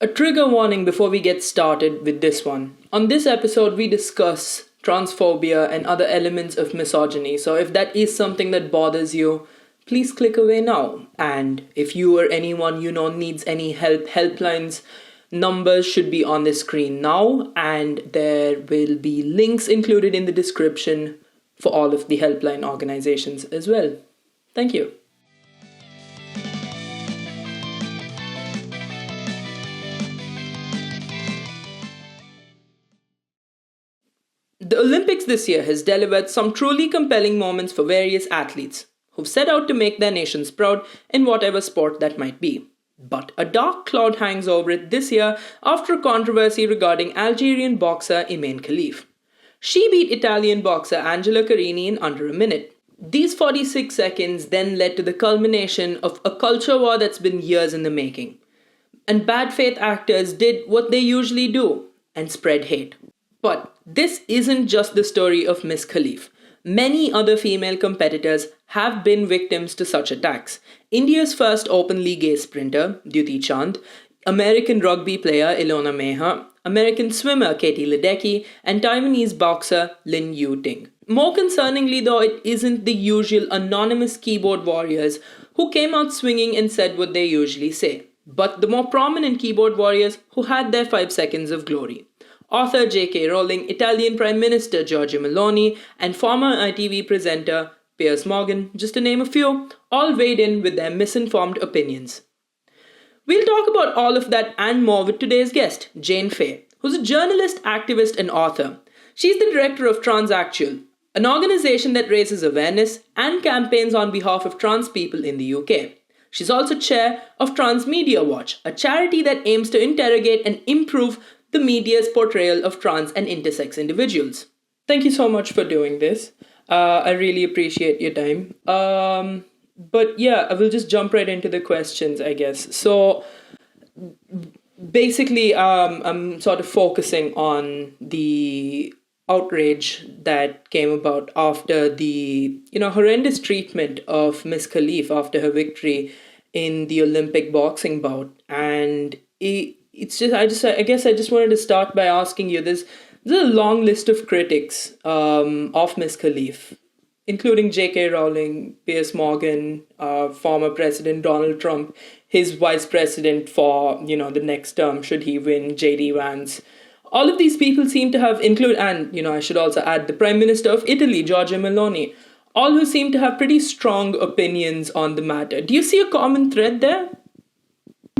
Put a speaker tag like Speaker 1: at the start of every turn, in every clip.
Speaker 1: A trigger warning before we get started with this one. On this episode, we discuss transphobia and other elements of misogyny. So if that is something that bothers you, please click away now. And if you or anyone you know needs any help, helplines, numbers should be on the screen now, and there will be links included in the description for all of the helpline organizations as well. Thank you. The Olympics this year has delivered some truly compelling moments for various athletes who've set out to make their nations proud in whatever sport that might be. But a dark cloud hangs over it this year after a controversy regarding Algerian boxer Imane Khaleif. She beat Italian boxer Angela Carini in under a minute. These 46 seconds then led to the culmination of a culture war that's been years in the making. And bad faith actors did what they usually do and spread hate. But this isn't just the story of Miss Khelif. Many other female competitors have been victims to such attacks. India's first openly gay sprinter, Duti Chand, American rugby player Ilona Meha, American swimmer Katie Ledecky, and Taiwanese boxer Lin Yu Ting. More concerningly though, it isn't the usual anonymous keyboard warriors who came out swinging and said what they usually say, but the more prominent keyboard warriors who had their 5 seconds of glory. Author J.K. Rowling, Italian Prime Minister Giorgia Meloni, and former ITV presenter Piers Morgan, just to name a few, all weighed in with their misinformed opinions. We'll talk about all of that and more with today's guest, Jane Fay, who's a journalist, activist, and author. She's the director of Transactual, an organization that raises awareness and campaigns on behalf of trans people in the UK. She's also chair of Trans Media Watch, a charity that aims to interrogate and improve the media's portrayal of trans and intersex individuals. Thank you so much for doing this. I really appreciate your time. But yeah, I will just jump right into the questions, I guess. So basically, I'm sort of focusing on the outrage that came about after the, horrendous treatment of Miss Khelif after her victory in the Olympic boxing bout. And I guess I just wanted to start by asking you, there's a long list of critics of Miss Khelif, including J.K. Rowling, Piers Morgan, former President Donald Trump, his vice president for, the next term, should he win, J.D. Vance. All of these people seem to have I should also add the Prime Minister of Italy, Giorgia Meloni, all who seem to have pretty strong opinions on the matter. Do you see a common thread there?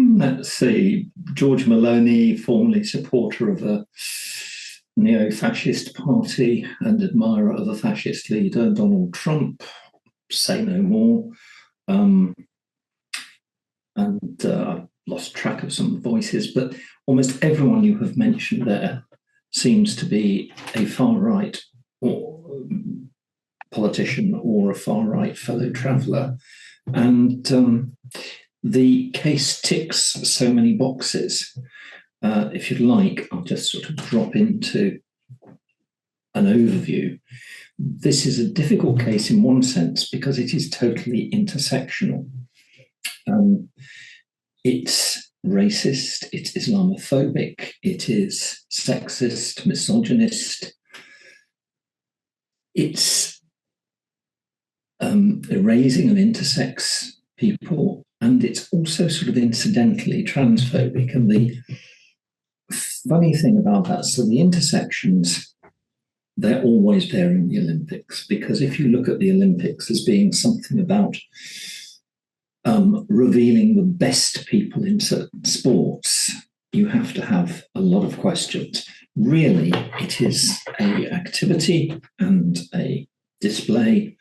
Speaker 2: Let's see. George Maloney, formerly supporter of a neo-fascist party and admirer of a fascist leader, Donald Trump, say no more. I've lost track of some voices, but almost everyone you have mentioned there seems to be a far-right or politician or a far-right fellow traveller. And the case ticks so many boxes. If you'd like, I'll just sort of drop into an overview. This is a difficult case in one sense because it is totally intersectional. It's racist, it's Islamophobic, it is sexist, misogynist. It's erasing of intersex people, and it's also sort of incidentally transphobic. And the funny thing about that, so the intersections, they're always there in the Olympics, because if you look at the Olympics as being something about revealing the best people in certain sports, you have to have a lot of questions. Really, it is an activity and a display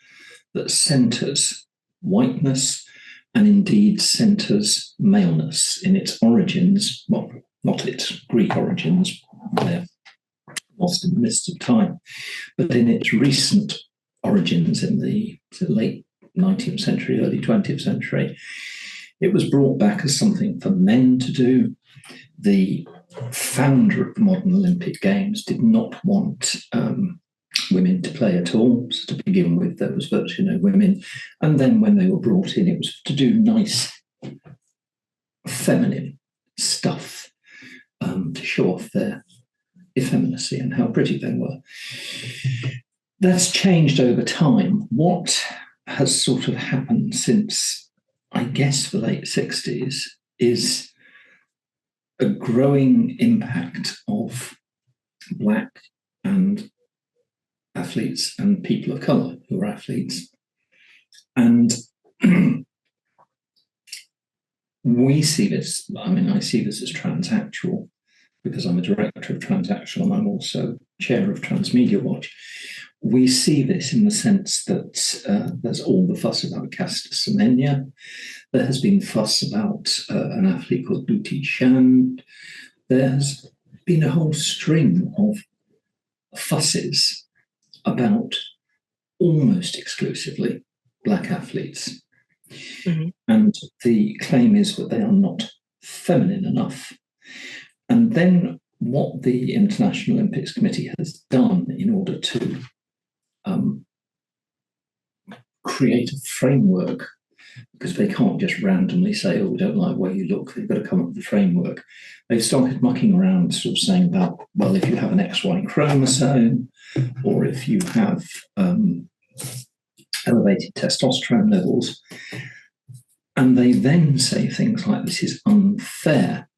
Speaker 2: that centres whiteness and indeed centres maleness in its origins, well, not its Greek origins, they're lost in the mist of time, but in its recent origins in the late 19th century, early 20th century. It was brought back as something for men to do. The founder of the modern Olympic Games did not want women to play at all. So to begin with, there was virtually no women. And then when they were brought in, it was to do nice, feminine stuff. show off their effeminacy and how pretty they were. That's changed over time. What has sort of happened since, I guess, the late 60s is a growing impact of Black and athletes and people of colour who are athletes. And we see this, I see this as Transactual, because I'm a director of Transactual and I'm also chair of Transmedia Watch. We see this in the sense that there's all the fuss about Caster Semenya. There has been fuss about an athlete called Dutee Chand. There's been a whole string of fusses about almost exclusively Black athletes. Mm-hmm. And the claim is that they are not feminine enough. And then what the International Olympics Committee has done in order to create a framework, because they can't just randomly say, oh, we don't like the way you look, they've got to come up with a framework. They've started mucking around, sort of saying about, well, if you have an XY chromosome, or if you have elevated testosterone levels, and they then say things like this is unfair,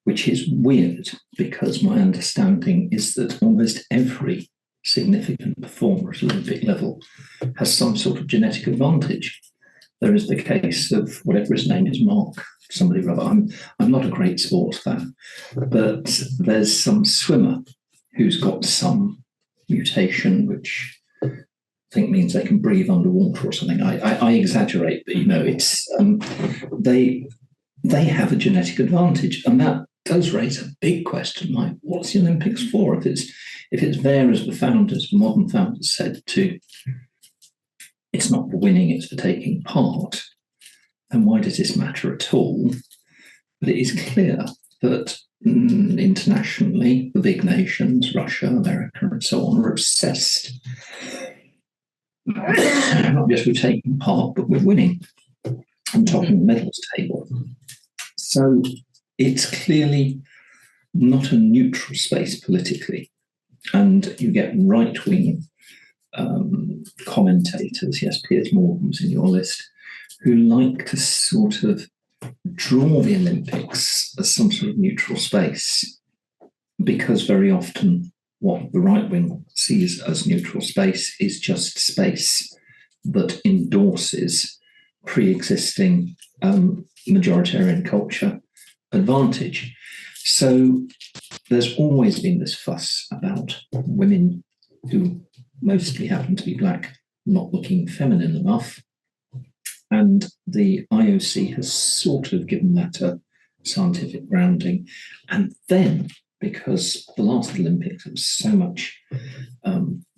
Speaker 2: which is weird, because my understanding is that almost every significant performer at Olympic level has some sort of genetic advantage. There is the case of whatever his name is, Mark, somebody rather. I'm not a great sports fan, but there's some swimmer who's got some mutation which I think means they can breathe underwater or something. I exaggerate, but it's they have a genetic advantage, and that does raise a big question, like what's the Olympics for? If it's there, as the founders, the modern founders said, it's not for winning, it's for taking part, then why does this matter at all? But it is clear that internationally, the big nations, Russia, America, and so on, are obsessed not just with taking part, but with winning and topping the medals table. So it's clearly not a neutral space politically. And you get right-wing commentators, yes, Piers Morgan's in your list, who like to sort of draw the Olympics as some sort of neutral space, because very often what the right wing sees as neutral space is just space that endorses pre-existing majoritarian culture advantage. So there's always been this fuss about women who mostly happen to be Black not looking feminine enough. And the IOC has sort of given that a scientific grounding. And then, because the last Olympics, it was so much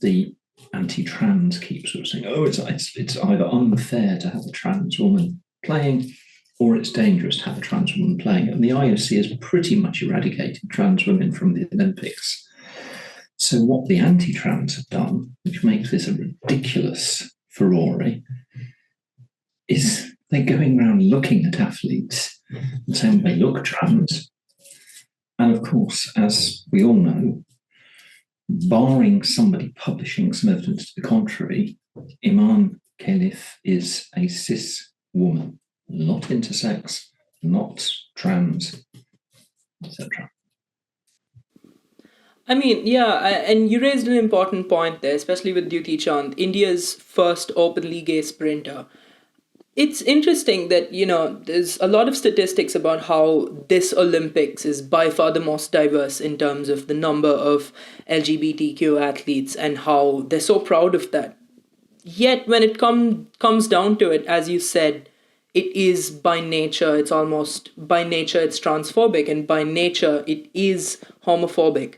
Speaker 2: the anti-trans keep sort of saying, oh, it's either unfair to have a trans woman playing, or it's dangerous to have a trans woman playing. And the IOC has pretty much eradicated trans women from the Olympics. So what the anti-trans have done, which makes this a ridiculous furore, is they're going around looking at athletes and saying they look trans. And of course, as we all know, barring somebody publishing some evidence to the contrary, Imane Khaleif is a cis woman, not intersex, not trans, etc.
Speaker 1: I mean, yeah, and you raised an important point there, especially with Dutee Chand, India's first openly gay sprinter. It's interesting that, there's a lot of statistics about how this Olympics is by far the most diverse in terms of the number of LGBTQ athletes and how they're so proud of that. Yet when it comes down to it, as you said, it is by nature, it's transphobic, and by nature it is homophobic.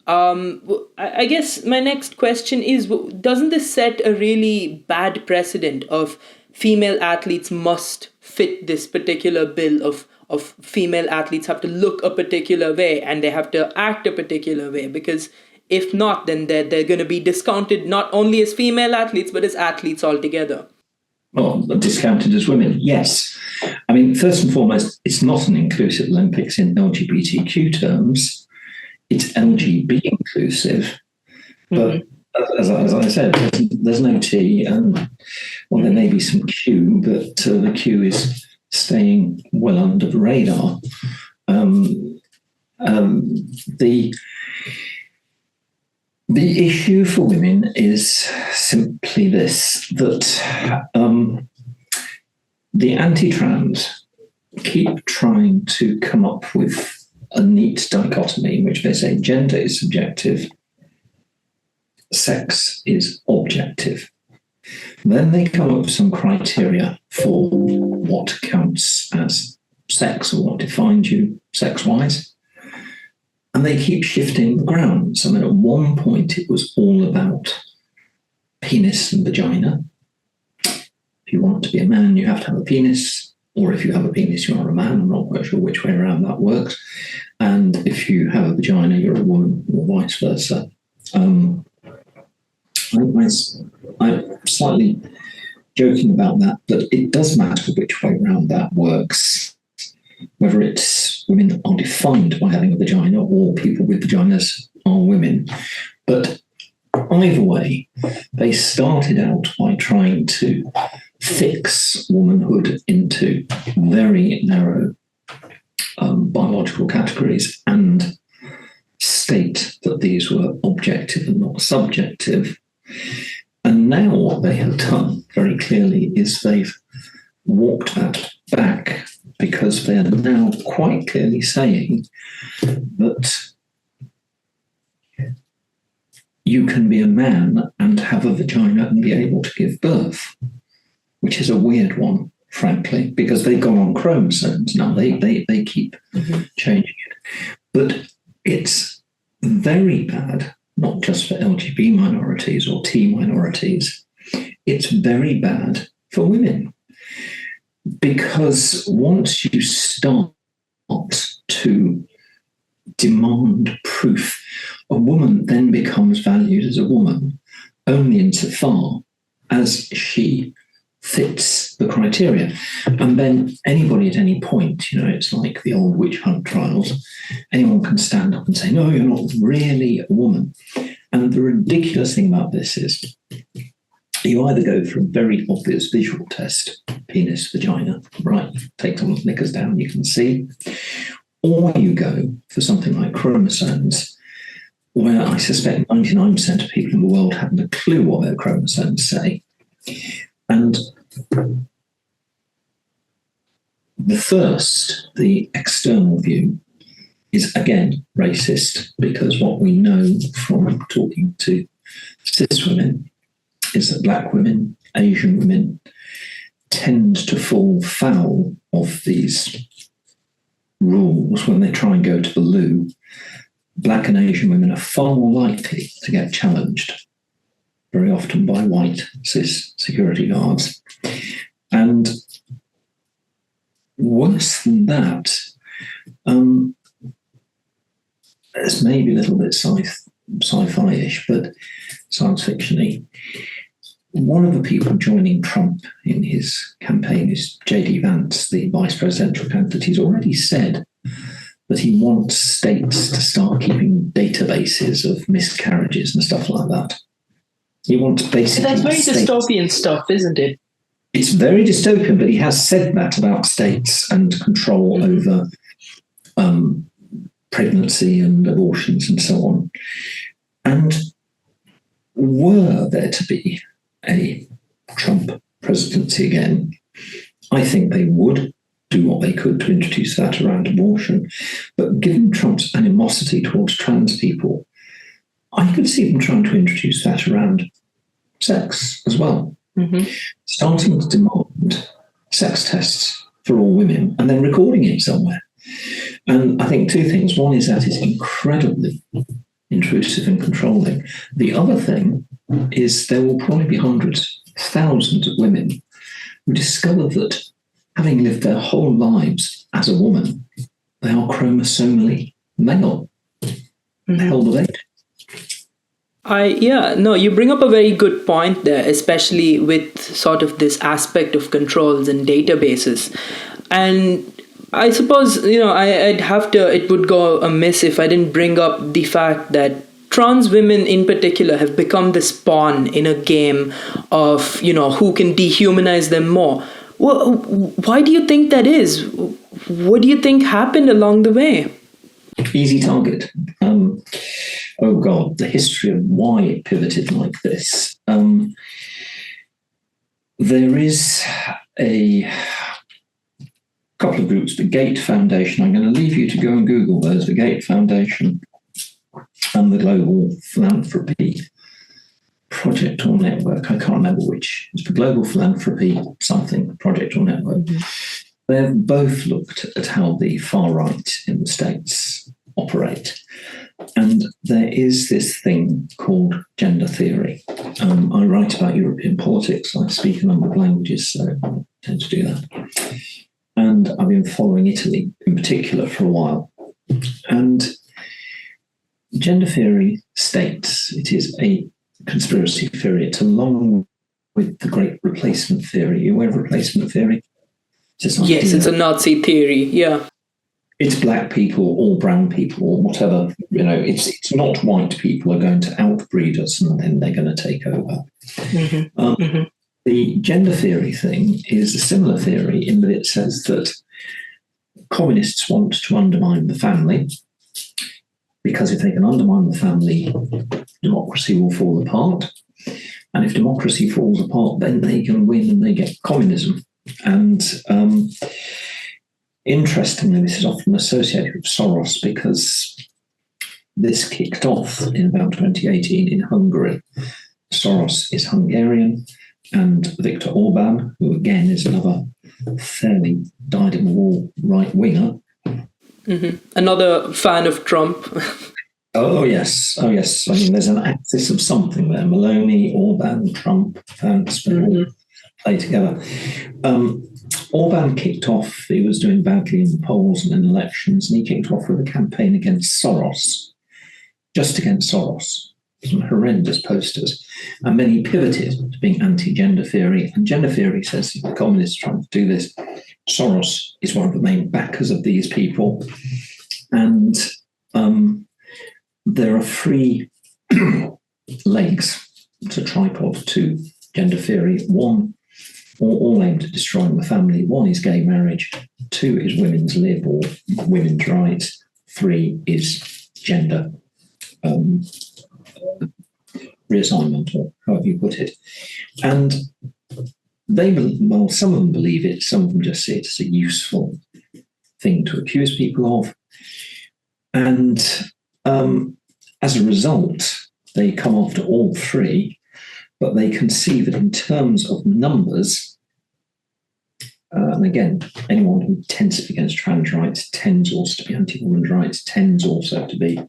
Speaker 1: I guess my next question is, doesn't this set a really bad precedent of female athletes must fit this particular bill of female athletes have to look a particular way and they have to act a particular way? Because if not, then they're going to be discounted not only as female athletes, but as athletes altogether.
Speaker 2: well, discounted as women. Yes. I mean, first and foremost, it's not an inclusive Olympics in LGBTQ terms. It's LGB inclusive. But as I said, there's no T. And, well, there may be some Q, but the Q is staying well under the radar. The issue for women is simply this, that the anti-trans keep trying to come up with a neat dichotomy in which they say gender is subjective, sex is objective. Then they come up with some criteria for what counts as sex or what defines you sex-wise. And they keep shifting the grounds. I mean, at one point, it was all about penis and vagina. If you want to be a man, you have to have a penis. Or if you have a penis, you are a man. I'm not quite sure which way around that works. And if you have a vagina, you're a woman, or vice versa. I'm slightly joking about that, but it does matter which way around that works. Whether it's women are defined by having a vagina or people with vaginas are women. But either way, they started out by trying to fix womanhood into very narrow biological categories and state that these were objective and not subjective. And now what they have done very clearly is they've walked that back, because they are now quite clearly saying that you can be a man and have a vagina and be able to give birth, which is a weird one, frankly, because they've gone on chromosomes now. They keep changing it. But it's very bad, not just for LGBT minorities or T minorities. It's very bad for women. Because once you start to demand proof, a woman then becomes valued as a woman only insofar as she fits the criteria. And then anybody at any point, it's like the old witch hunt trials, anyone can stand up and say, no, you're not really a woman. And the ridiculous thing about this is you either go for a very obvious visual test, penis, vagina, right, take someone's knickers down, you can see, or you go for something like chromosomes, where I suspect 99% of people in the world haven't a clue what their chromosomes say. And the first, the external view, is again racist, because what we know from talking to cis women is that black women, Asian women, tend to fall foul of these rules when they try and go to the loo. Black and Asian women are far more likely to get challenged, very often by white cis security guards. And worse than that, it's maybe a little bit sci-fi-ish, but science fiction-y. One of the people joining Trump in his campaign is J.D. Vance, the vice presidential candidate. He's already said that he wants states to start keeping databases of miscarriages and stuff like that. He wants basically...
Speaker 1: That's very dystopian stuff, isn't it?
Speaker 2: It's very dystopian, but he has said that about states and control over pregnancy and abortions and so on. And were there to be a Trump presidency again, I think they would do what they could to introduce that around abortion. But given Trump's animosity towards trans people, I could see them trying to introduce that around sex as well. Starting to demand sex tests for all women and then recording it somewhere. And I think two things. One is that it's incredibly intrusive and controlling. The other thing is there will probably be hundreds, thousands of women who discover that having lived their whole lives as a woman, they are chromosomally male. Hell of it.
Speaker 1: You bring up a very good point there, especially with sort of this aspect of controls and databases. And I suppose, it would go amiss if I didn't bring up the fact that trans women in particular have become this pawn in a game of, who can dehumanize them more. Why do you think that is? What do you think happened along the way?
Speaker 2: Easy target. Oh God, the history of why it pivoted like this. There is a couple of groups, the Gate Foundation. I'm going to leave you to go and Google those, the Gate Foundation and the Global Philanthropy Project or Network. I can't remember which. It's the Global Philanthropy something, Project or Network. Mm-hmm. They've both looked at how the far right in the States operate. And there is this thing called gender theory. I write about European politics. I speak a number of languages, so I tend to do that. And I've been following Italy in particular for a while. And gender theory states it is a conspiracy theory. It's along with the great replacement theory. You aware of replacement theory?
Speaker 1: Yes, it's a Nazi theory, yeah.
Speaker 2: It's black people or brown people or whatever. It's not white people are going to outbreed us and then they're going to take over. Mm-hmm. The gender theory thing is a similar theory in that it says that communists want to undermine the family because if they can undermine the family, democracy will fall apart. And if democracy falls apart, then they can win and they get communism. And interestingly, this is often associated with Soros because this kicked off in about 2018 in Hungary. Soros is Hungarian, and Viktor Orban, who again is another fairly dyed-in-the-wool right-winger.
Speaker 1: Mm-hmm. Another fan of Trump.
Speaker 2: Oh, yes. I mean, there's an axis of something there. Maloney, Orban, Trump, fans, all play together. Orban kicked off, he was doing badly in the polls and in elections, and he kicked off with a campaign against Soros, just against Soros. Some horrendous posters. And then he pivoted to being anti-gender theory. And gender theory says the communists are trying to do this. Soros is one of the main backers of these people. And there are three legs to tripod to gender theory. One, all aimed at destroying the family. One is gay marriage. Two is women's lib or women's rights. Three is gender reassignment, or however you put it. And some of them believe it, some of them just see it as a useful thing to accuse people of. And as a result, they come after all three, but they can see that in terms of numbers, and again, anyone who tends to be against trans rights tends also to be anti-women's rights, tends also to be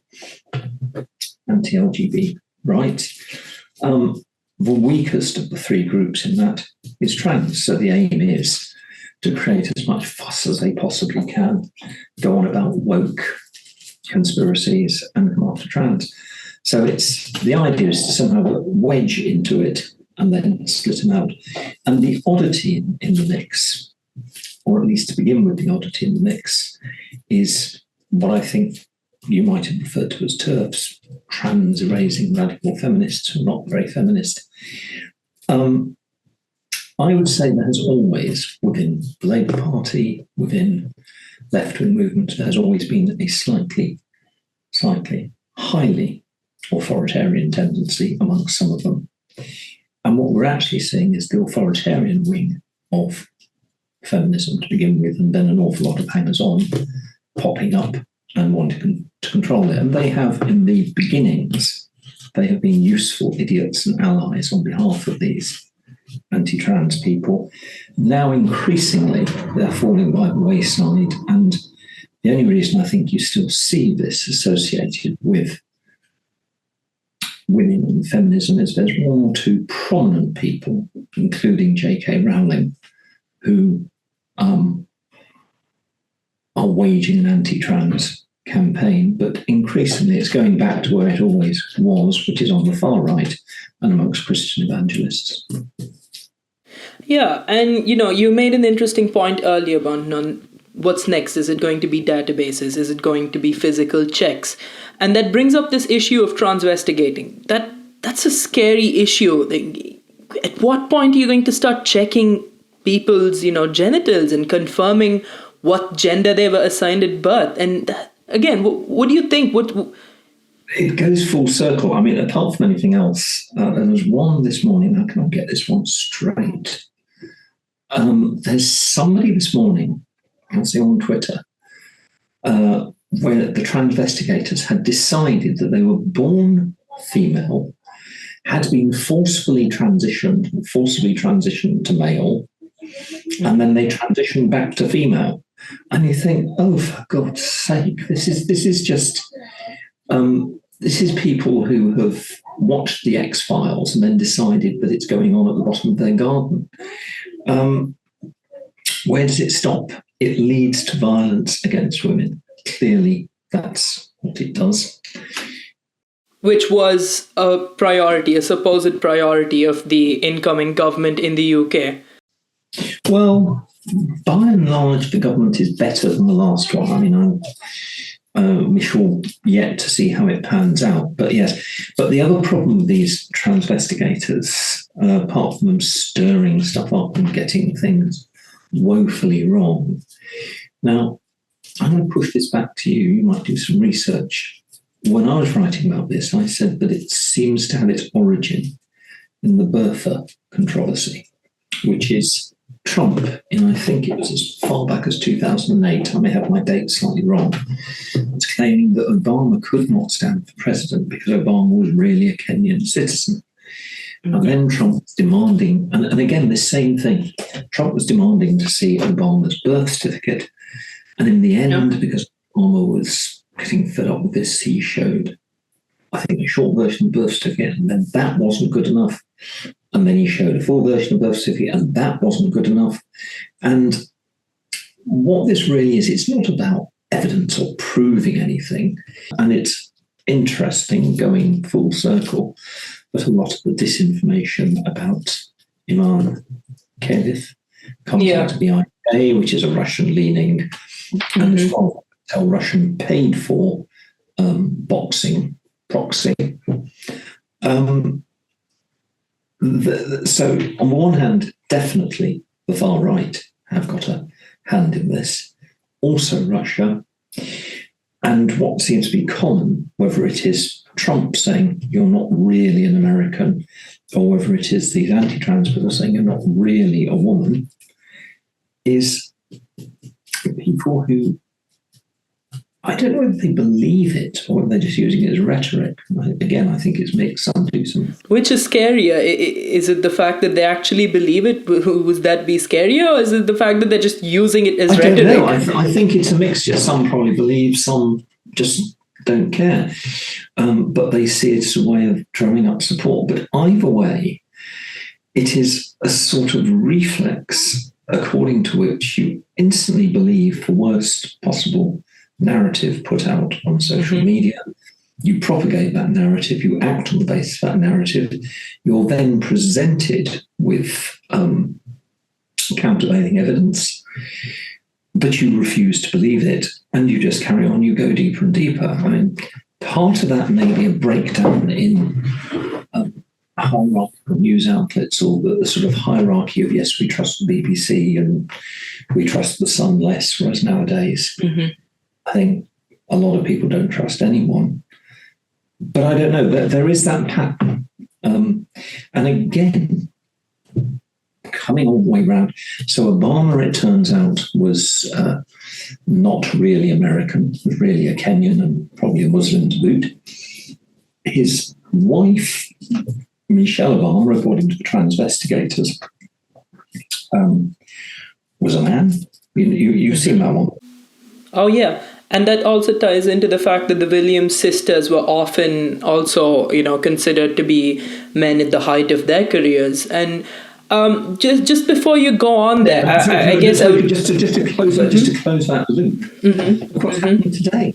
Speaker 2: anti-LGBT rights. The weakest of the three groups in that is trans. So the aim is to create as much fuss as they possibly can, go on about woke conspiracies and come after trans. So the idea is to somehow wedge into it and then split them out. And the oddity in the mix, or at least to begin with, the oddity in the mix is what I think you might have referred to as TERFs, trans erasing radical feminists who are not very feminist. I would say there has always, within the Labour Party, within left-wing movements, there has always been a slightly highly authoritarian tendency amongst some of them. And what we're actually seeing is the authoritarian wing of feminism to begin with, and then an awful lot of hangers-on popping up and wanting to control it. And they have, in the beginnings, they have been useful idiots and allies on behalf of these anti-trans people. Now, increasingly, they're falling by the wayside. And the only reason I think you still see this associated with women and feminism is there's one or two prominent people, including J.K. Rowling, who are waging an anti-trans campaign, but increasingly it's going back to where it always was, which is on the far right and amongst Christian evangelists.
Speaker 1: Yeah, and you made an interesting point earlier about what's next. Is it going to be databases? Is it going to be physical checks? And that brings up this issue of transvestigating. That's a scary issue. At what point are you going to start checking people's, genitals and confirming what gender they were assigned at birth? And again, what do you think?
Speaker 2: It goes full circle. I mean, apart from anything else, there was one this morning. How can I get this one straight? There's somebody this morning, I see on Twitter, where the transvestigators had decided that they were born female, had been forcibly transitioned to male, and then they transitioned back to female. And you think, oh, for God's sake, this is just this is people who have watched the X-Files and then decided that it's going on at the bottom of their garden. Where does it stop? It leads to violence against women. Clearly, that's what it does.
Speaker 1: Which was a supposed priority of the incoming government in the UK.
Speaker 2: Well, by and large, the government is better than the last one. I mean, we shall yet to see how it pans out. But yes, but the other problem with these transvestigators, apart from them stirring stuff up and getting things woefully wrong. Now, I'm going to push this back to you. You might do some research. When I was writing about this, I said that it seems to have its origin in the birther controversy, which is Trump, I think it was as far back as 2008, I may have my date slightly wrong, was claiming that Obama could not stand for president because Obama was really a Kenyan citizen. Mm-hmm. And then Trump was demanding, and again, this same thing, Trump was demanding to see Obama's birth certificate. And in the end, because Obama was getting fed up with this, he showed, I think, a short version of the birth certificate, and then that wasn't good enough. And then he showed a full version of the birth certificate, and that wasn't good enough. And what this really is, it's not about evidence or proving anything. And it's interesting, going full circle, that a lot of the disinformation about Imane Khaleif comes out of the IPA, which is a Russian-leaning and as far as Russian paid for boxing proxy. So on the one hand, definitely the far right have got a hand in this. Also Russia. And what seems to be common, whether it is Trump saying you're not really an American, or whether it is these anti-trans people saying you're not really a woman, is people who, I don't know if they believe it or if they're just using it as rhetoric. Again, I think it's mixed. Some do some.
Speaker 1: Which is scarier? Is it the fact that they actually believe it? Would that be scarier? Or is it the fact that they're just using it as rhetoric?
Speaker 2: I don't know. I think it's a mixture. Some probably believe, some just don't care. But they see it as a way of drumming up support. But either way, it is a sort of reflex according to which you instantly believe the worst possible narrative put out on social media. You propagate that narrative, you act on the basis of that narrative. You're then presented with countervailing evidence, but you refuse to believe it, and you just carry on, you go deeper and deeper. I mean, part of that may be a breakdown in hierarchical news outlets, or the sort of hierarchy of, yes, we trust the BBC and we trust the Sun less, whereas nowadays I think a lot of people don't trust anyone. But I don't know, there is that pattern. And again, coming all the way around, so Obama, it turns out, was not really American, was really a Kenyan and probably a Muslim to boot. His wife, Michelle Obama, according to the transvestigators, was a man. You've seen that one.
Speaker 1: Oh, yeah. And that also ties into the fact that the Williams sisters were often also, considered to be men at the height of their careers. And just before you go on there, I guess
Speaker 2: just to close that loop. What's happening today?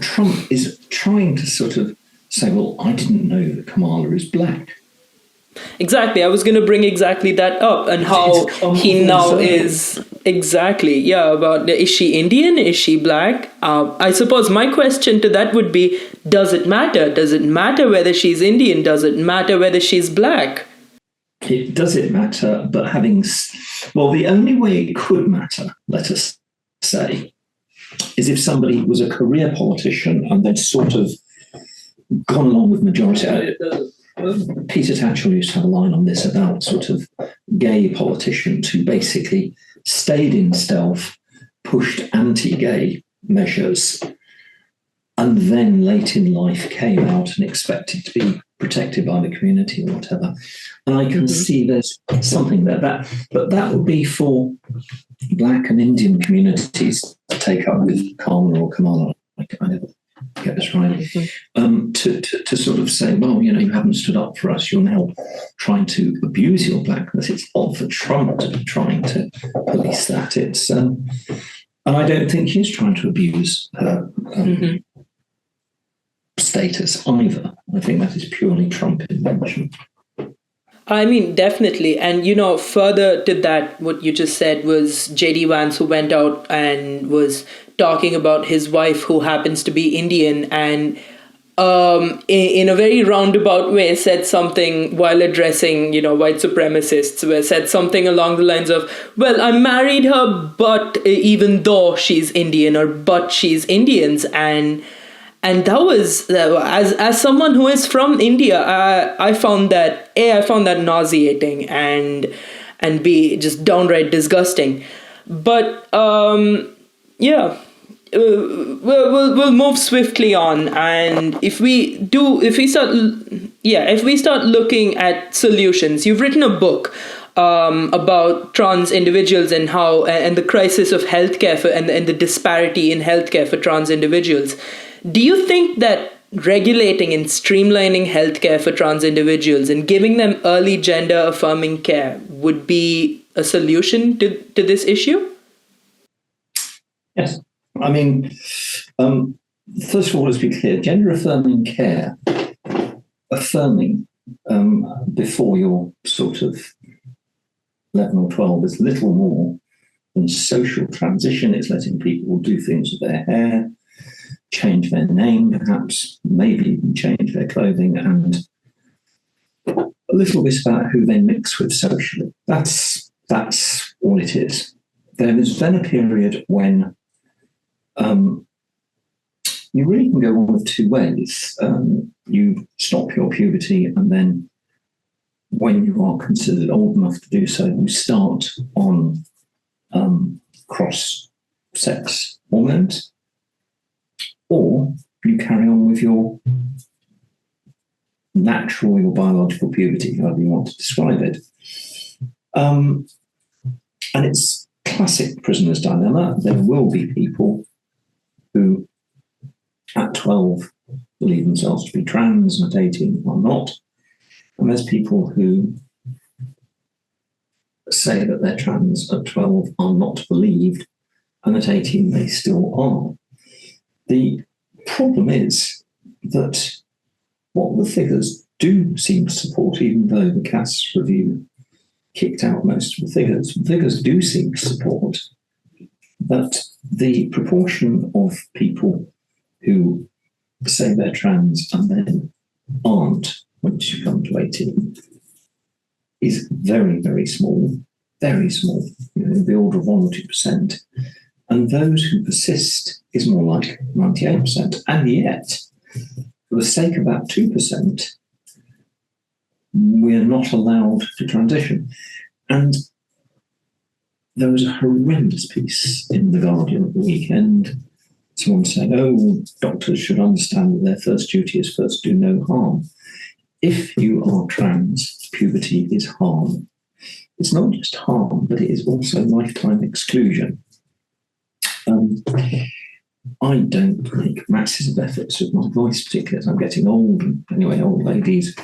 Speaker 2: Trump is trying to sort of say, well, I didn't know that Kamala is black.
Speaker 1: Exactly. I was going to bring exactly that up, and how he now is exactly, about is she Indian? Is she black? I suppose my question to that would be, does it matter? Does it matter whether she's Indian? Does it matter whether she's black?
Speaker 2: It does it matter, but the only way it could matter, let us say, is if somebody was a career politician and they'd sort of gone along with majority. Peter Tatchell used to have a line on this about sort of gay politicians who basically stayed in stealth, pushed anti-gay measures, and then late in life came out and expected to be protected by the community or whatever. And I can see there's something there, but that would be for Black and Indian communities to take up with Kamala or Kamala. I never get this right. To sort of say, well, you haven't stood up for us. You're now trying to abuse your blackness. It's odd for Trump to be trying to police that. It's and I don't think he's trying to abuse her status either. I think that is purely Trump invention.
Speaker 1: I mean, definitely. And, further to that, what you just said was J.D. Vance, who went out and was talking about his wife, who happens to be Indian, and in a very roundabout way said something while addressing, white supremacists, where said something along the lines of, well, I married her, but even though she's Indian, or but she's Indians. And that was, as someone who is from India, I found that nauseating and B, just downright disgusting. But we'll move swiftly on, and if we start looking at solutions, you've written a book about trans individuals and how and the crisis of healthcare and the disparity in healthcare for trans individuals. Do you think that regulating and streamlining healthcare for trans individuals and giving them early gender-affirming care would be a solution to this issue?
Speaker 2: Yes. I mean, first of all, let's be clear, gender-affirming care, affirming before you're sort of 11 or 12 is little more than social transition. It's letting people do things with their hair, change their name, perhaps, maybe even change their clothing, and a little bit about who they mix with socially. That's all it is. There is then a period when you really can go one of two ways. You stop your puberty, and then when you are considered old enough to do so, you start on cross-sex hormones, or you carry on with your natural, your biological puberty, however you want to describe it. And it's classic prisoner's dilemma. There will be people who at 12 believe themselves to be trans and at 18 are not. And there's people who say that they're trans at 12 are not believed, and at 18 they still are. The problem is that what the figures do seem to support, even though the Cass review kicked out most of the figures do seem to support that the proportion of people who say they're trans and then aren't once you come to 18 is very, very small, the order of 1 or 2%. And those who persist is more like 98%. And yet, for the sake of that 2%, we're not allowed to transition. And there was a horrendous piece in The Guardian at the weekend. Someone said, doctors should understand that their first duty is first do no harm. If you are trans, puberty is harm. It's not just harm, but it is also lifetime exclusion. I don't make massive efforts with my voice, particularly as I'm getting old. And anyway, old ladies,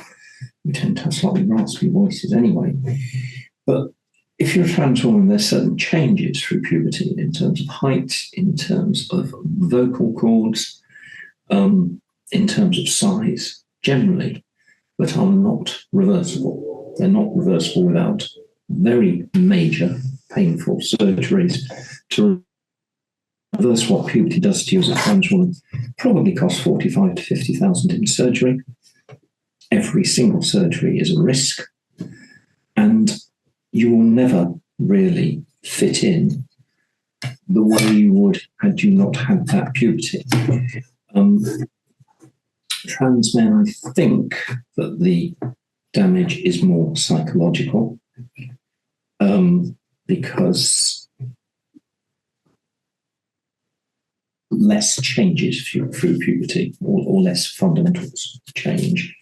Speaker 2: we tend to have slightly raspy voices anyway. But if you're a trans woman, there's certain changes through puberty in terms of height, in terms of vocal cords, in terms of size generally, but are not reversible. They're not reversible without very major painful surgeries. To reverse what puberty does to you as a trans woman probably costs 45 to 50,000 in surgery. Every single surgery is a risk, and you will never really fit in the way you would had you not had that puberty. Trans men, I think that the damage is more psychological, because less changes through puberty, or less fundamentals change.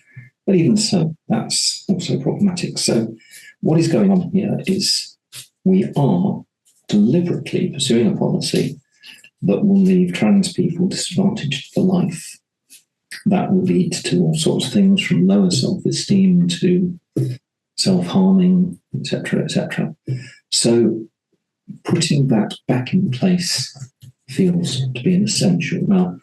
Speaker 2: But even so, that's also problematic. So what is going on here is we are deliberately pursuing a policy that will leave trans people disadvantaged for life. That will lead to all sorts of things, from lower self-esteem to self-harming, etc., etc. So putting that back in place feels to be an essential. Now,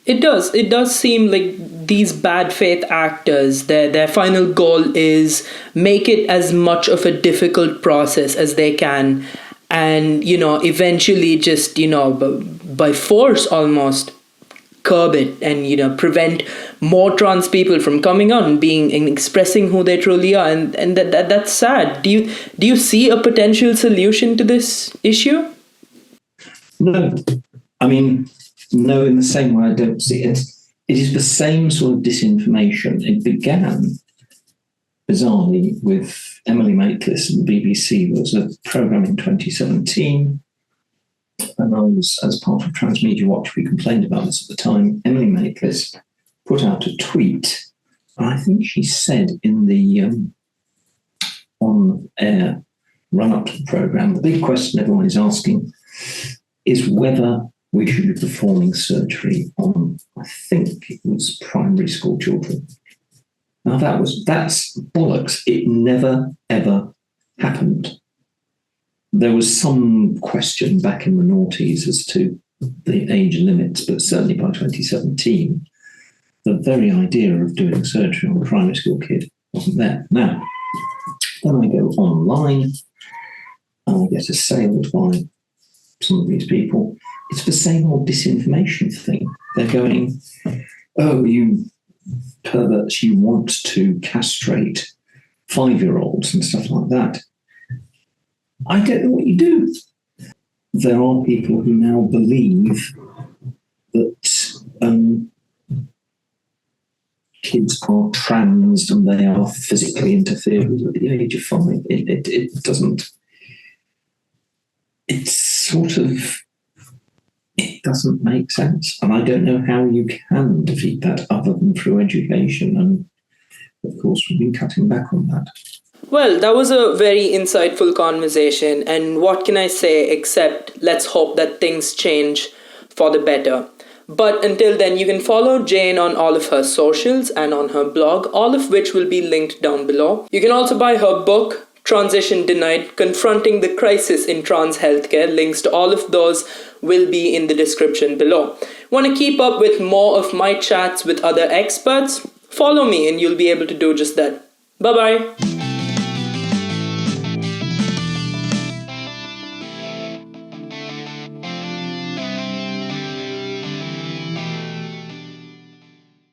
Speaker 1: It does. It does seem like these bad faith actors, their final goal is make it as much of a difficult process as they can, and eventually just by force almost curb it, and prevent more trans people from coming out and being and expressing who they truly are, and that's sad. Do you see a potential solution to this issue?
Speaker 2: no, I mean, no, in the same way I don't see it. It is the same sort of disinformation. It began bizarrely with Emily Maitlis and the BBC. There was a programme in 2017, and I was, as part of Transmedia Watch, we complained about this at the time. Emily Maitlis put out a tweet, and I think she said in the on-air run-up to the programme, the big question everyone is asking is whether we should be performing surgery on, I think it was primary school children. Now that's bollocks. It never, ever happened. There was some question back in the noughties as to the age limits, but certainly by 2017, the very idea of doing surgery on a primary school kid wasn't there. Now, then I go online and I get assailed by some of these people. It's the same old disinformation thing. They're going, oh, you perverts, you want to castrate 5-year-olds and stuff like that. I don't know what you do. There are people who now believe that kids are trans and they are physically interfered with at the age of 5. It doesn't. It's sort of. It doesn't make sense. And I don't know how you can defeat that other than through education. And of course, we've been cutting back on that.
Speaker 1: Well, that was a very insightful conversation. And what can I say except let's hope that things change for the better. But until then, you can follow Jane on all of her socials and on her blog, all of which will be linked down below. You can also buy her book, Transition Denied, Confronting the Crisis in Trans Healthcare. Links to all of those will be in the description below. Want to keep up with more of my chats with other experts? Follow me and you'll be able to do just that. Bye-bye.